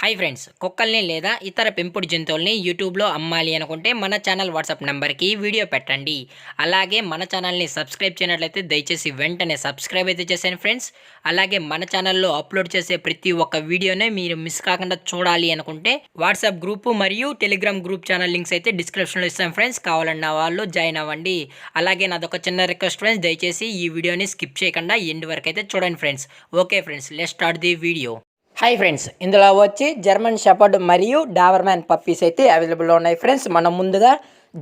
Hi friends, కుక్కల్ని లేదా ఇతర పెంపుడు జంతువుల్ని యూట్యూబ్లో అమ్మాలి అనుకుంటే మన ఛానల్ వాట్సాప్ నెంబర్కి వీడియో పెట్టండి. అలాగే మన ఛానల్ని సబ్స్క్రైబ్ చేయనట్లయితే దయచేసి వెంటనే సబ్స్క్రైబ్ అయితే చేశాను ఫ్రెండ్స్. అలాగే మన ఛానల్లో అప్లోడ్ చేసే ప్రతి ఒక్క వీడియోనే మీరు మిస్ కాకుండా చూడాలి అనుకుంటే వాట్సాప్ గ్రూపు మరియు టెలిగ్రామ్ గ్రూప్ ఛానల్ లింక్స్ అయితే డిస్క్రిప్షన్లో ఇస్తాను ఫ్రెండ్స్. కావాలన్న వాళ్ళు జాయిన్ అవ్వండి. అలాగే నాదొక చిన్న రిక్వెస్ట్ ఫ్రెండ్స్, దయచేసి ఈ వీడియోని స్కిప్ చేయకుండా ఎండ్ వరకు అయితే చూడండి friends. Okay friends, let's start the video. Hi friends, ఇందులో వచ్చి జర్మన్ షెపర్డ్ మరియు డాబర్మ్యాన్ పప్పీస్ అయితే అవైలబుల్లో ఉన్నాయి ఫ్రెండ్స్. మనం ముందుగా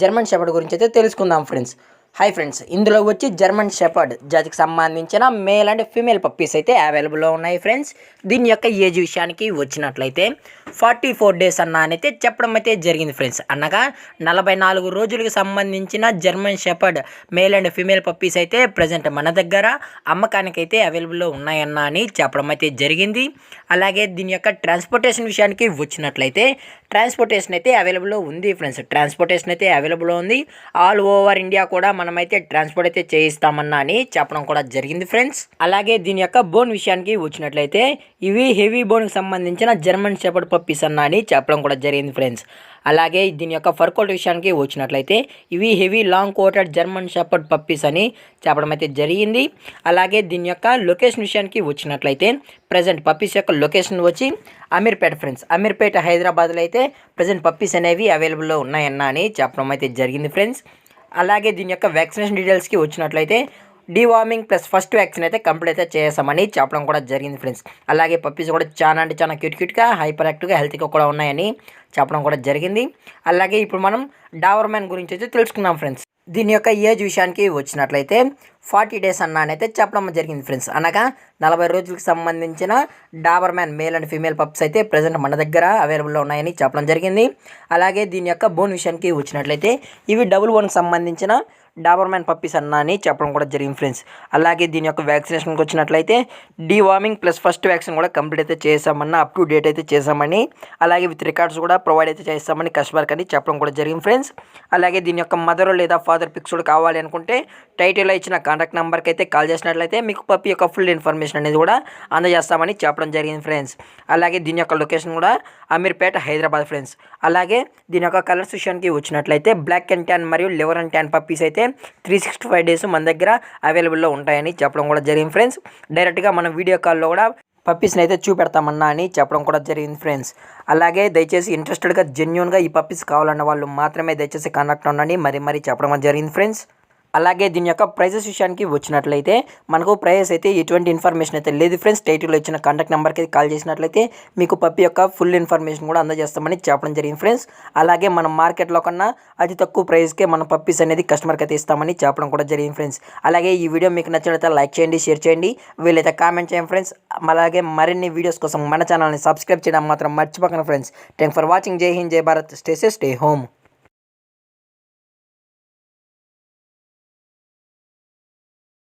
జర్మన్ షెపర్డ్ గురించి అయితే తెలుసుకుందాం ఫ్రెండ్స్. హాయ్ ఫ్రెండ్స్, ఇందులో వచ్చి జర్మన్ షెపర్డ్ జాతికి సంబంధించిన మేల్ అండ్ ఫీమేల్ పప్పీస్ అయితే అవైలబుల్లో ఉన్నాయి ఫ్రెండ్స్. దీని యొక్క ఏజ్ విషయానికి వచ్చినట్లయితే 44 డేస్ అయితే చెప్పడం అయితే జరిగింది ఫ్రెండ్స్. అనగా 44 రోజులకు సంబంధించిన German shepherd male and female puppies అయితే ప్రజెంట్ మన దగ్గర అమ్మకానికి అయితే అవైలబుల్లో ఉన్నాయన్న అని చెప్పడం అయితే జరిగింది. అలాగే దీని యొక్క ట్రాన్స్పోర్టేషన్ విషయానికి వచ్చినట్లయితే ట్రాన్స్పోర్టేషన్ అయితే అవైలబుల్లో ఉంది ఫ్రెండ్స్. ట్రాన్స్పోర్టేషన్ అయితే అవైలబుల్లో ఉంది. ఆల్ ఓవర్ ఇండియా కూడా మనమైతే ట్రాన్స్పోర్ట్ అయితే చేయిస్తామన్నా అని చెప్పడం కూడా జరిగింది ఫ్రెండ్స్. అలాగే దీని యొక్క బోన్ విషయానికి వచ్చినట్లయితే ఇవి హెవీ బోన్కి సంబంధించిన జర్మన్ షెపర్డ్ పప్పీస్ అన్నా అని చెప్పడం కూడా జరిగింది ఫ్రెండ్స్. అలాగే దీని యొక్క ఫర్ కోట్ విషయానికి వచ్చినట్లయితే ఇవి heavy long coated German shepherd puppies అని చెప్పడం అయితే జరిగింది. అలాగే దీని యొక్క లొకేషన్ విషయానికి వచ్చినట్లయితే ప్రజెంట్ పప్పీస్ యొక్క లొకేషన్ వచ్చి అమీర్పేట ఫ్రెండ్స్. అమీర్పేట హైదరాబాద్లో అయితే ప్రజెంట్ పప్పీస్ అనేవి అవైలబుల్లో ఉన్నాయన్న అని చెప్పడం అయితే జరిగింది ఫ్రెండ్స్. అలాగే దీని యొక్క వ్యాక్సినేషన్ డీటెయిల్స్కి వచ్చినట్లయితే డీవార్మింగ్ ప్లస్ ఫస్ట్ వ్యాక్సిన్ అయితే కంప్లీట్ అయితే చేసామని చెప్పడం కూడా జరిగింది ఫ్రెండ్స్. అలాగే పప్పీస్ కూడా చాలా అంటే చాలా క్యూట్గా హైపర్ యాక్టివ్గా హెల్తీగా కూడా ఉన్నాయని చెప్పడం కూడా జరిగింది. అలాగే ఇప్పుడు మనం డాబర్మ్యాన్ గురించి అయితే తెలుసుకుందాం ఫ్రెండ్స్. దీని యొక్క ఏజ్ విషయానికి వచ్చినట్లయితే 40 డేస్ అయితే చెప్పడం జరిగింది ఫ్రెండ్స్. అనగా 40 రోజులకు సంబంధించిన Doberman male and female pups అయితే ప్రజెంట్ మన దగ్గర అవైలబుల్లో ఉన్నాయని చెప్పడం జరిగింది. అలాగే దీని యొక్క బోన్ విషయానికి వచ్చినట్లయితే ఇవి డబుల్ బోన్కి సంబంధించిన డాబర్మ్యాన్ పప్పీస్ అని చెప్పడం కూడా జరిగింది ఫ్రెండ్స్. అలాగే దీని యొక్క వ్యాక్సినేషన్కి వచ్చినట్లయితే డీవార్మింగ్ ప్లస్ ఫస్ట్ వ్యాక్సిన్ కూడా కంప్లీట్ అయితే చేసామన్న అప్ టు డేట్ అయితే చేసామని, అలాగే విత్ రికార్డ్స్ కూడా ప్రొవైడ్ అయితే చేస్తామని కస్టమర్కి అని చెప్పడం కూడా జరిగింది ఫ్రెండ్స్. అలాగే దీని యొక్క మదర్ లేదా ఫాదర్ పిక్స్ కూడా కావాలి అనుకుంటే టైటిల్లో ఇచ్చిన కాంటాక్ట్ నెంబర్కి అయితే కాల్ చేసినట్లయితే మీకు పప్పీ యొక్క ఫుల్ ఇన్ఫర్మేషన్ అనేది కూడా అందజేస్తామని చెప్పడం జరిగింది ఫ్రెండ్స్. అలాగే దీని యొక్క లొకేషన్ కూడా అమీర్పేట హైదరాబాద్ ఫ్రెండ్స్. అలాగే దీని యొక్క కలర్స్ విషయానికి వచ్చినట్లయితే బ్లాక్ అండ్ ట్యాన్ మరియు లివర్ అండ్ ట్యాన్ పప్పీస్ అయితే 365 డేస్ మన దగ్గర అవైలబుల్లో ఉంటాయని చెప్పడం కూడా జరిగింది ఫ్రెండ్స్. డైరెక్ట్గా మనం వీడియో కాల్లో కూడా పప్పీస్ని అయితే చూపెడతామన్నా అని చెప్పడం కూడా జరిగింది ఫ్రెండ్స్. అలాగే దయచేసి ఇంట్రెస్టెడ్గా జెన్యూన్గా ఈ పప్పీస్ కావాలన్న వాళ్ళు మాత్రమే దయచేసి కాంటాక్ట్ ఉండండి మరి చెప్పడం జరిగింది ఫ్రెండ్స్. అలాగే దీని యొక్క ప్రైజెస్ విషయానికి వచ్చినట్లయితే మనకు ప్రైస్ అయితే ఎటువంటి ఇన్ఫర్మేషన్ అయితే లేదు ఫ్రెండ్స్. టైటిల్లో ఇచ్చిన కాంటాక్ట్ నెంబర్కి కాల్ చేసినట్లయితే మీకు పప్పి యొక్క ఫుల్ ఇన్ఫర్మేషన్ కూడా అందజేస్తామని చెప్పడం జరిగింది ఫ్రెండ్స్. అలాగే మనం మార్కెట్లో కన్నా అతి తక్కువ ప్రైస్కే మన పప్పీస్ అనేది కస్టమర్కి అయితే ఇస్తామని చెప్పడం కూడా జరిగింది ఫ్రెండ్స్. అలాగే ఈ వీడియో మీకు నచ్చినట్లయితే లైక్ చేయండి, షేర్ చేయండి, వీలైతే కామెంట్ చేయండి ఫ్రెండ్స్. అలాగే మరిన్ని వీడియోస్ కోసం మన ఛానల్ని సబ్స్క్రైబ్ చేయడం మాత్రం మర్చిపోకండి ఫ్రెండ్స్. Thank for watching. జై హింద్, జై Bharat, stay safe, stay home.